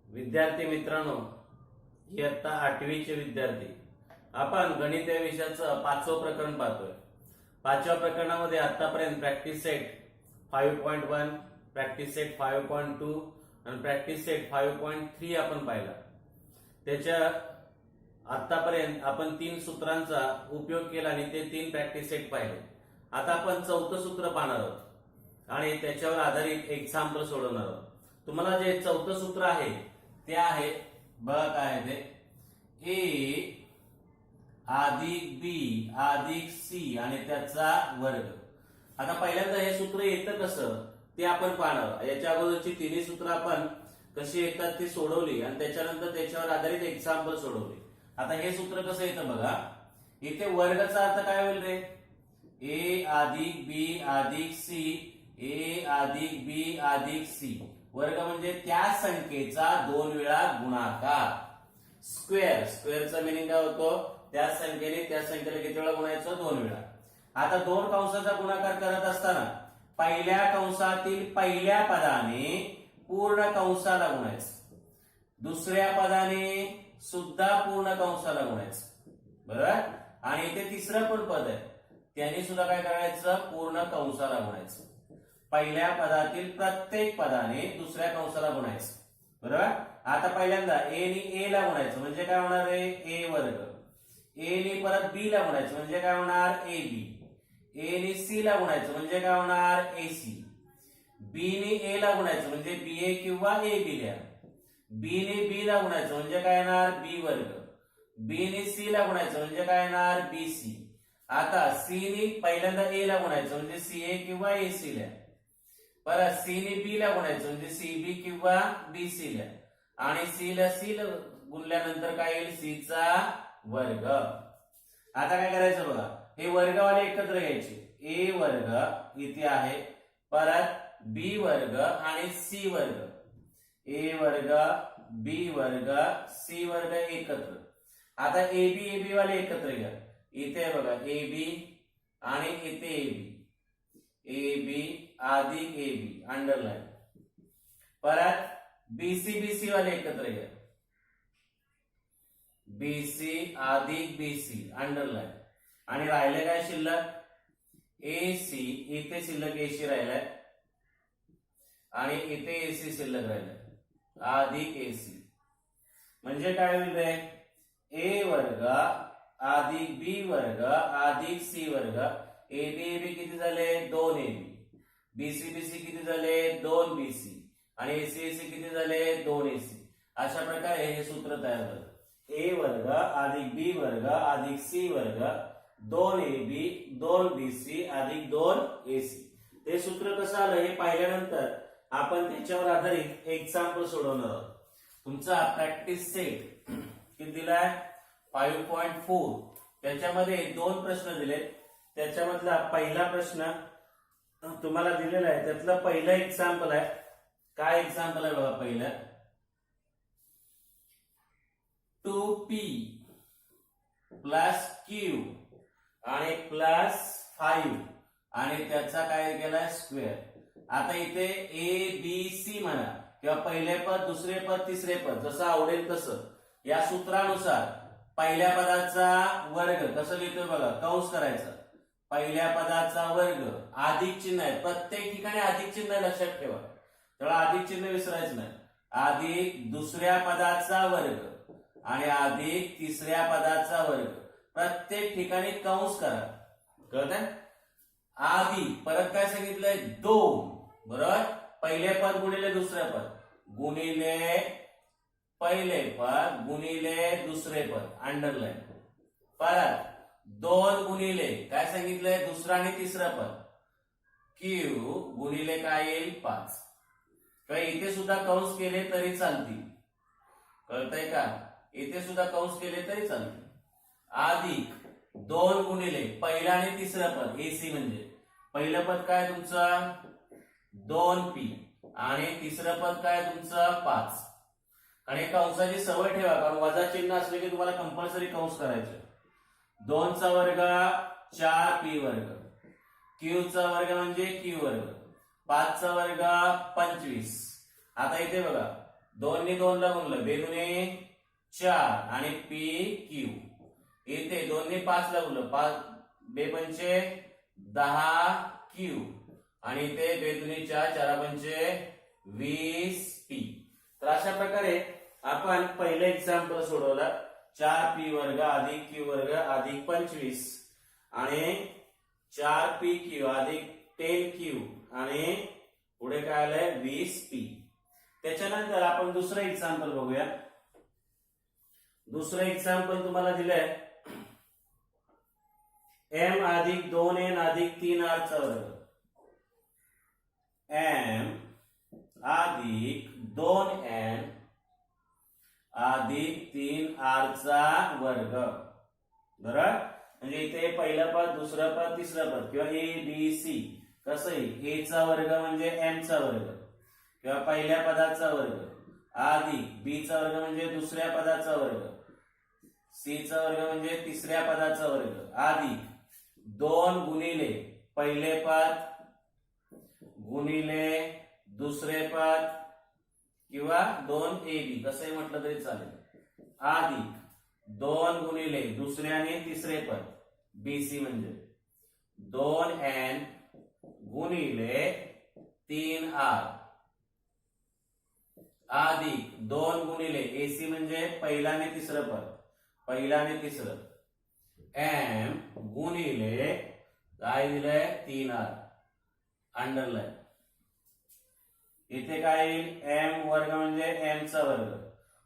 विद्यार्थी मित्रांनो, इयत्ता 8वीचे विद्यार्थी, आपण गणित या विषयाचं 5वं प्रकरण पाहतोय. 5व्या प्रकरणामध्ये आतापर्यंत प्रॅक्टिस सेट 5.1, प्रॅक्टिस सेट 5.2 आणि प्रॅक्टिस सेट 5.3 आपण पाहिला. त्याच्या आतापर्यंत आपण 3 सूत्रांचा उपयोग केला आणि ते 3 प्रॅक्टिस सेट पाहिले. आता आपण 4थं सूत्र पाहणार आहोत आणि त्याच्यावर आधारित एक्झाम्पल सोडवणार आहोत. तुम्हाला जे 4थं सूत्र आहे ते आहे, बघा काय आहे ते, ए अधिक बी अधिक सी आणि त्याचा वर्ग. आता पहिल्यांदा हे सूत्र येतं कसं ते आपण पाहणार. याच्या अगोदरची तिन्ही सूत्र आपण कशी येतात ती सोडवली आणि त्याच्यानंतर त्याच्यावर आधारित एक्झाम्पल सोडवली. आता हे सूत्र कसं येतं बघा. इथे वर्गाचा अर्थ काय होईल रे? ए अधिक बी अधिक सी, ए अधिक बी अधिक सी. वर्ग म्हणजे त्या संख्येचा 2 वेळा गुणाकार. स्क्वेअर, स्क्वेअरचा मिनिंग काय होतो? त्या संख्येने त्या संख्येला किती वेळा गुणायचं? 2 वेळा. आता 2 कंसाचा गुणाकार करत असताना पहिल्या कंसातील पहिल्या पदाने पूर्ण कंसाला गुणायचं, दुसऱ्या पदाने सुद्धा पूर्ण कंसाला गुणायचं, बरोबर. आणि इथे तिसरं पण पद आहे, त्याने सुद्धा काय करायचं? पूर्ण कंसाला गुणायचं. पहिल्या पदातील प्रत्येक पदाने दुसऱ्या कंसाला गुणायचं, बरोबर. आता पहिल्यांदा ए नी ए ला गुणायचं म्हणजे काय होणार आहे? ए वर्ग. ए नी परत बी ला गुणायचं म्हणजे काय होणार? A B. ए नी सी ला गुणायचं म्हणजे काय होणार? ए सी. बी नी ए ला गुणायचं म्हणजे बी ए किंवा ए बी लिहा. बी नी बी ला गुणायचं म्हणजे काय येणार? बी वर्ग. बी नी सी ला गुणायचं म्हणजे काय येणार? B C. आता सी नी पहिल्यांदा ए ला गुणायचं म्हणजे सी ए किंवा ए सी लिहा. परत सी नी बी ला गुणायचं म्हणजे सी बी किंवा बी सी लिहा. आणि सी ला गुणल्यानंतर काय येईल? सी चा वर्ग. आता काय करायचं बघा, हे वर्गवाले एकत्र घ्यायचे. ए वर्ग इथे आहे, परत बी वर्ग आणि सी वर्ग. ए वर्ग, बी वर्ग, सी वर्ग एकत्र. आता ए बी वाले एकत्र घ्या. इथे बघा ए बी आणि इथे ए बी. ए बी अधिक ए बी अंडरलाइन. परत बीसी वाले एकत्र घ्या. बीसी अधिक बीसी अंडरलाइन. आणि राहिले काय शिल्लक? एसी. इथे शिल्लक एसी राहिलाय आणि इथे एसी शिल्लक राहिलाय, अधिक एसी. म्हणजे काय होईल रे? ए वर्ग अधिक बी वर्ग अधिक सी वर्ग. ए बी किती झाले? 2 ए बी. बीसी किती झाले? 2 बीसी. आणि एसी किती झाले? 2 एसी. अशा प्रकारे हे सूत्र तयार झालं. ए वर्ग अधिक बी वर्ग अधिक सी वर्ग 2 ए बी 2 बीसी अधिक 2 एसी. ते सूत्र कसं आलं हे पाहिल्यानंतर आपण त्याच्यावर आधारित एक्झाम्पल सोडवणार आहोत. तुमचा प्रॅक्टिस सेट किती दिलाय? 5.4. त्याच्यामध्ये 2 प्रश्न दिले. त्याच्यामधला पहिला प्रश्न तुम्हाला दिलेला आहे, त्यातलं पहिलं एक्झाम्पल आहे. काय एक्झाम्पल आहे बघा? पहिलं 2p प्लस क्यू आणि प्लस 5 आणि त्याचा काय केलाय? स्क्वेअर. आता इथे ए बी सी म्हणा किंवा पहिले पद, दुसरे पद, तिसरे पद, जसं आवडेल तसं. या सूत्रानुसार पहिल्या पदाचा वर्ग कसं लिहितोय बघा, कंस करायचा. पहिल्या पदाचा वर्ग, अधिक चिन्ह आहे, प्रत्येक ठिकाणी अधिक चिन्ह आहे, लक्षात ठेवा. तेव्हा अधिक चिन्ह विसरायचं नाही. अधिक दुसऱ्या पदाचा वर्ग आणि अधिक तिसऱ्या पदाचा वर्ग, प्रत्येक ठिकाणी कंस करा. कळतंय? आधी परत काय सांगितलंय? 2, बरोबर. पहिले पद गुणिले दुसरे पद गुणिले पहिले पद गुणिले दुसरे पद अंडरलाइन. परत 2 गुणिले काय सांगितलंय? दुसरा आणि तिसरं पद क्यू गुणिले काय येईल? 5. इथे सुद्धा कंस केले तरी चालतील. कळतंय का? इथे सुद्धा कंस केले तरी चालतील. अधिक 2 गुणिले पहिला आणि तिसरं पद एसी म्हणजे पहिलं पद काय तुमचं? 2p आणि तिसरं पद काय तुमचं? 5. आणि कंसाची सवय ठेवा, कारण वजा चिन्ह असले की तुम्हाला कंपल्सरी कंस करायचे. 2 चा वर्ग 4p वर्ग क्यूचा वर्ग म्हणजे क्यू वर्ग, 5 चा वर्ग 25. आता इथे बघा 2 ने 2 ला गुणलं, बेदुने 4 आणि पी क्यू. इथे 2 ने 5 ला गुणलं, 5 बेपंचे 10 क्यू आणि इथे बेदुने 4 4 पंचे 20 पी. तर अशा प्रकारे आपण पहिलं एक्झाम्पल सोडवलं. 4p वर्ग अधिक q वर्ग अधिक 25 आणि 4pq अधिक 10q आणि पुढे काय आलंय 20p. त्याच्यानंतर आपण दुसरं एक्झाम्पल बघूया. दुसरं एक्झाम्पल तुम्हाला दिलंय m अधिक 2n अधिक 3r चा वर्ग. m अधिक 2n अधिक 3r चा वर्ग. बरोबर, म्हणजे इथे पहिलं पद, दुसरं पद, तिसरं पद किंवा ए बी सी कसं आहे, ए चा वर्ग म्हणजे m चा वर्ग किंवा पहिल्या पदाचा वर्ग अधिक बी चा वर्ग म्हणजे दुसऱ्या पदाचा वर्ग, सी चा वर्ग म्हणजे तिसऱ्या पदाचा वर्ग अधिक 2 गुणिले पहिले पद गुणिले दुसरे पद किंवा 2ab कसंही म्हटलं तरी चालेल अधिक 2 गुणिले दुसरे आणि तिसरे पद बीसी म्हणजे 2n गुणिले 3r अधिक 2 गुणिले एसी म्हणजे पहिला आणि तिसरं पद, पहिला आणि तिसरं m गुणिले काय दिलंय 3r अंडरलाइन. इथे काय येईल m वर्ग म्हणजे m चा वर्ग,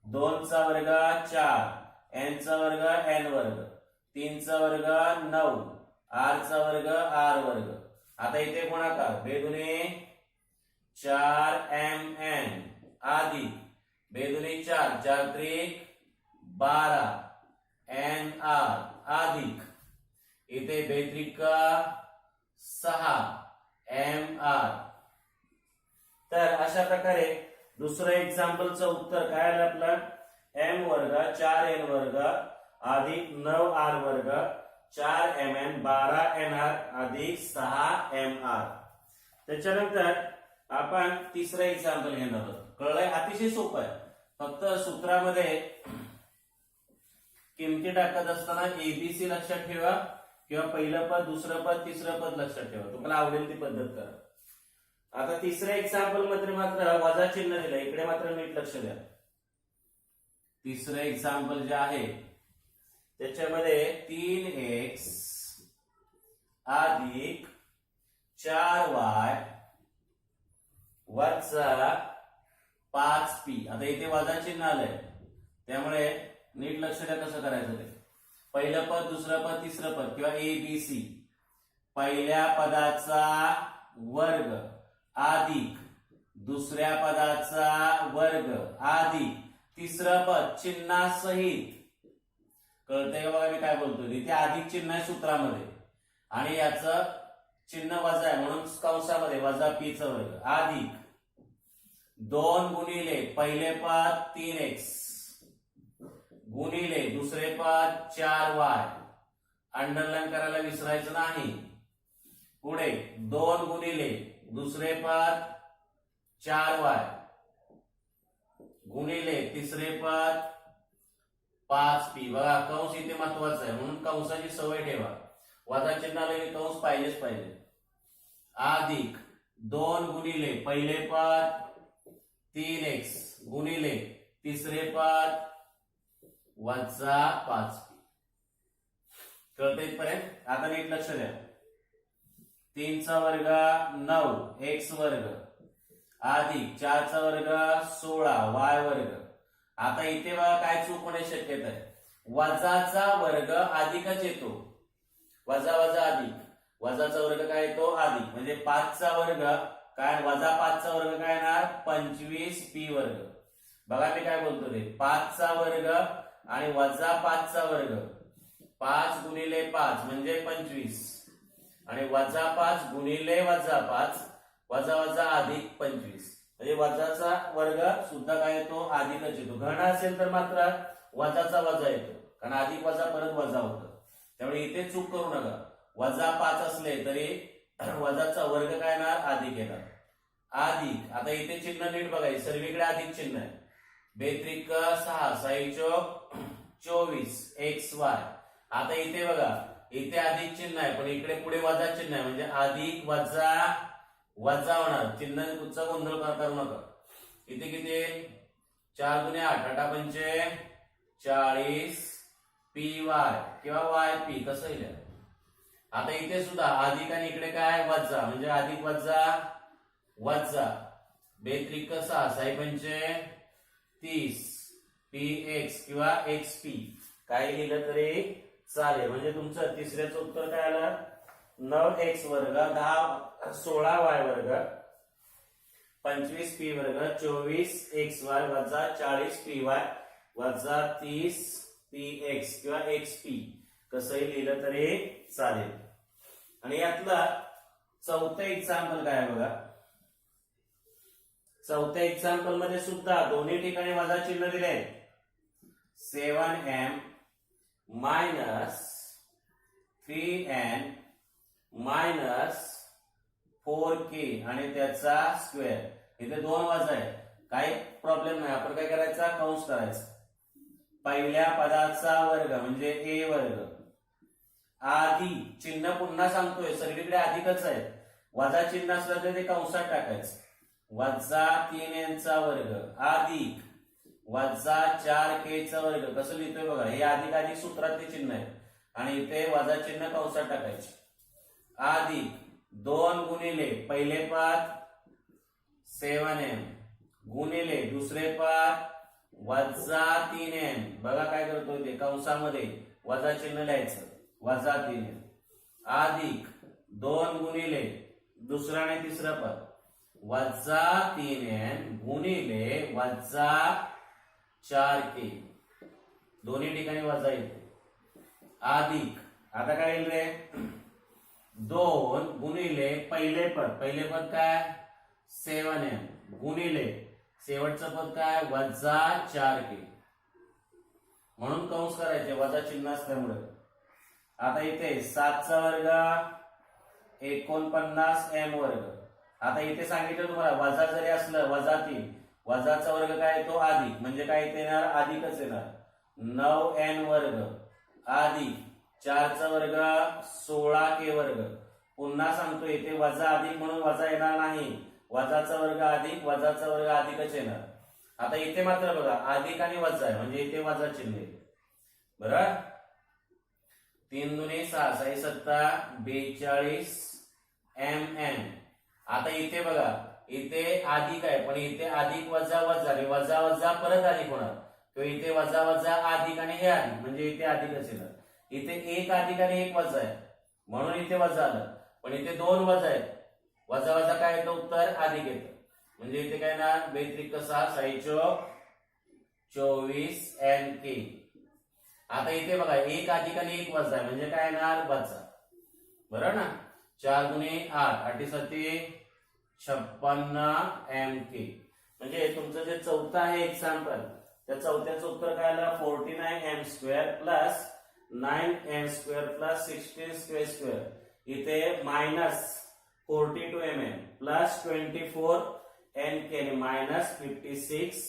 2 चा वर्ग 4, n चा वर्ग n वर्ग, 3 चा वर्ग 9, r चा वर्ग r वर्ग. आता इथे गुणाकार बेदुने 4mn अधिक बेदुने 4 4 त्रिक 12 nr अधिक इथे बेत्रिका 6 mr. तर अशा प्रकारे दुसरं एक्झाम्पलचं उत्तर काय आलं आपलं, m वर्ग 4n वर्ग अधिक 9r वर्ग 4mn 12nr अधिक 6mr. त्याच्यानंतर आपण तिसरं एक्झाम्पल घेणार आहोत. कळलंय, अतिशय सोपं आहे. फक्त सूत्रामध्ये किमती टाकत असताना एबीसी लक्षात ठेवा किंवा पहिलं पद, दुसरं पद, तिसरं पद लक्षात ठेवा, तुम्हाला आवडेल ती पद्धत करा. आता तिसऱ्या एक्झाम्पल मध्ये मात्र वजा चिन्ह दिलं, इकडे मात्र नीट लक्ष द्या. तिसरं एक्झाम्पल जे आहे त्याच्यामध्ये 3x अधिक 4y वजा 5p. आता इथे वजा चिन्ह आलंय त्यामुळे नीट लक्ष द्या कसं करायचं ते. पहिलं पद, दुसरं पद, तिसरं पद किंवा ए बी सी, पहिल्या पदाचा वर्ग अधिक दुसऱ्या पदाचा वर्ग अधिक तिसरं पद चिन्हासहित. कळतंय का बघा मी काय बोलतोय, इथे अधिक चिन्ह आहे सूत्रामध्ये आणि याचं चिन्ह वजा आहे म्हणून कंसामध्ये वजा पी चा वर्ग अधिक 2 गुणिले पहिले पद 3x गुणिले दुसरे पद 4y. अंडरलाइन करायला विसरायचं नाही. पुढे 2 गुणिले दुसरे पद 4y गुणिले तिसरे पद 5p. बघा कंस इथे महत्वाचा आहे म्हणून कंसाची सवय ठेवा. वजा चिन्हाला कंस पाहिजेच पाहिजे. अधिक 2 गुणिले पहिले पद 3x गुणिले तिसरे पद वजा 5p. कळतंय इथपर्यंत? आता नीट लक्ष द्या. 3 चा वर्ग 9 x वर्ग अधिक 4 चा वर्ग 16 y वर्ग. आता इथे बघा काय चूक होण्याची शक्यता आहे. वजाचा वर्ग अधिकच येतो. वजा वजा अधिक, वजाचा वर्ग काय येतो अधिक, म्हणजे 5 चा वर्ग काय वजा 5 चा वर्ग काय येणार 25p वर्ग. बघा मी काय बोलतो ते 5 चा वर्ग आणि वजा 5 चा वर्ग 5 गुणिले 5 म्हणजे 25 आणि वजा 5 गुणिले वजा 5 वजा वजा अधिक 25 म्हणजे वजाचा वर्ग सुद्धा काय येतो अधिकच येतो. घन असेल तर मात्र वजाचा वजा येतो कारण अधिक वजा परत वजा होतं. त्यामुळे इथे चूक करू नका. वजा 5 असले तरी वजाचा वर्ग काय येणार अधिक येणार. अधिक आता इथे चिन्ह नीट बघायचं, सर्वीकडे अधिक चिन्ह आहे. 2 6 6 चौक 24 XY. आता इथे बघा इथे अधिक चिन्ह आहे पण इकडे पुढे वजा चिन्ह आहे म्हणजे अधिक वजा वजा होणार. चिन्हाचा गोंधळ करू नका. इथे किती आहे 4 गुणे 8 8 पंचे 40 PY किंवा YP कसं येईल. आता इथे सुद्धा अधिक आणि इकडे काय वजा म्हणजे अधिक वजा वजा. 2 6 6 पंचे 30 PX किंवा XP काय लिहिलं तरी चालेल. म्हणजे तुमचं तिसऱ्याचं उत्तर काय आलं 9x वर्ग 10 16y वर्ग 25p वर्ग 24xy वजा 40py वजा 30px किंवा xp कसंही लिहिलं तरी चालेल. आणि यातला चौथा एक्झाम्पल काय आहे बघा. चौथ्या एक्झाम्पल मध्ये सुद्धा दोन्ही ठिकाणी वजा चिन्ह दिले. 7m minus 3n minus 4k आणि त्याचा स्क्वेअर. इथे दोन वजा आहे काही प्रॉब्लेम नाही. आपण काय करायचा कंस करायचा. पहिल्या पदाचा वर्ग म्हणजे a वर्ग अधिक चिन्ह पुन्हा सांगतोय सर्वीकडे अधिकच आहे. वजा चिन्ह असलं तर ते कंसात टाकायचं. वजा 3n चा वर्ग अधिक वजा 4k चा वर्ग कसं लिहितोय बघा. हे अधिक अधिक सूत्रातले चिन्ह आहे आणि इथे वजा चिन्ह कंसात टाकायचे. अधिक 2 गुणिले पहिले पद 7m गुणिले दुसरे पद वजा 3n. बघा काय करतोय ते कंसामध्ये वजा चिन्ह लिहायचं वजा 3n अधिक 2 गुणिले दुसरा आणि तिसरा पद वजा 3n गुणिले वजा 4k. दोन्ही ठिकाणी वजा येते. अधिक आता काय येईल रे 2 गुणिले पहिले पद काय 7m गुणिले शेवटचं पद काय वजा 4k. म्हणून कंस करायचे वजा चिन्ह असल्यामुळे. आता इथे 7 चा वर्ग 49m वर्ग. आता इथे सांगितलं तुम्हाला वजा जरी असलं वजा 3 वजाचा वर्ग काय येतो अधिक म्हणजे काय इथे येणार अधिकच येणार. 9n वर्ग अधिक 4 चा वर्ग 16k वर्ग. पुन्हा सांगतो इथे वजा अधिक म्हणून वजा येणार नाही. वजाचा वर्ग अधिक वजाचा वर्ग अधिकच येणार. आता इथे मात्र बघा अधिक आणि वजा आहे म्हणजे इथे वजा चिन्ह आहे. बरोबर. 3 दुणे 6 6 7 42 mm. आता इथे बघा इथे अधिक आहे पण इथे अधिक वजा वजा आणि वजा वजा परत अधिक होणार किंवा इथे वजा वजा अधिक आणि हे अधिक म्हणजे इथे अधिकच येणार. इथे एक अधिक आणि एक वजा आहे म्हणून इथे वजा आलं पण इथे दोन वजा आहेत. वजा वजा काय येतं उत्तर अधिक येतं म्हणजे इथे काय ना 2 6 6 24 NK. आता इथे बघा एक अधिक आणि एक वजा आहे म्हणजे काय येणार वजा. बरोबर ना. 4 गुणे 8 8 7 56 MK. म्हणजे तुमचं जे चौथा आहे एक्झाम्पल त्या चौथ्याचं उत्तर काय आलं 49m square plus 9m square plus 16 square. इथे मायनस 42 mm प्लस 24 NK आणि मायनस 56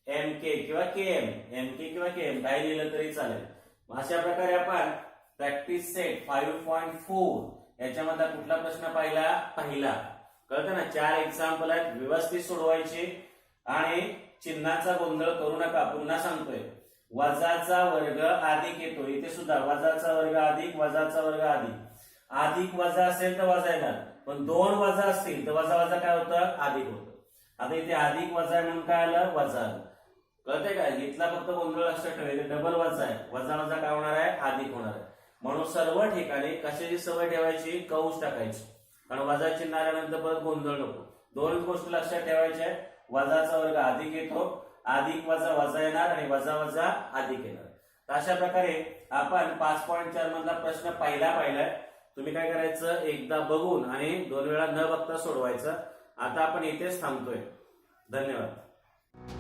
MK किंवा KM. MK किंवा KM काही लिहिलं तरी चालेल. अशा प्रकारे आपण प्रॅक्टिस सेट 5.4 याच्यामध्ये कुठला प्रश्न पहिला कळतं ना. 4 एक्झाम्पल आहेत व्यवस्थित सोडवायचे आणि चिन्हाचा गोंधळ करू नका. पुन्हा सांगतोय वजाचा वर्ग अधिक येतो. इथे सुद्धा वजाचा वर्ग अधिक वजाचा वर्ग अधिक वजा असेल तर वजा येणार पण दोन वजा असतील तर वजा वजा काय होतं अधिक होतं. आता इथे अधिक वजा आहे म्हणून काय आलं वजा आलं. कळतंय का. इथला फक्त गोंधळ लक्षात ठेवायचे डबल वजा आहे वजा वजा काय होणार आहे अधिक होणार आहे. म्हणून सर्व ठिकाणी कशाची सवय ठेवायची कंस टाकायची कारण वजा चिन्ह आल्यानंतर परत गोंधळ नको. दोनच गोष्टी लक्षात ठेवायच्या. वजाचा वर्ग अधिक येतो अधिक वजा वजा येणार आणि वजा वजा अधिक येणार. तर अशा प्रकारे आपण 5.4 मधला प्रश्न पाहिलाय. तुम्ही काय करायचं एकदा बघून आणि 2 वेळा न बघता सोडवायचं. आता आपण इथेच थांबतोय. धन्यवाद.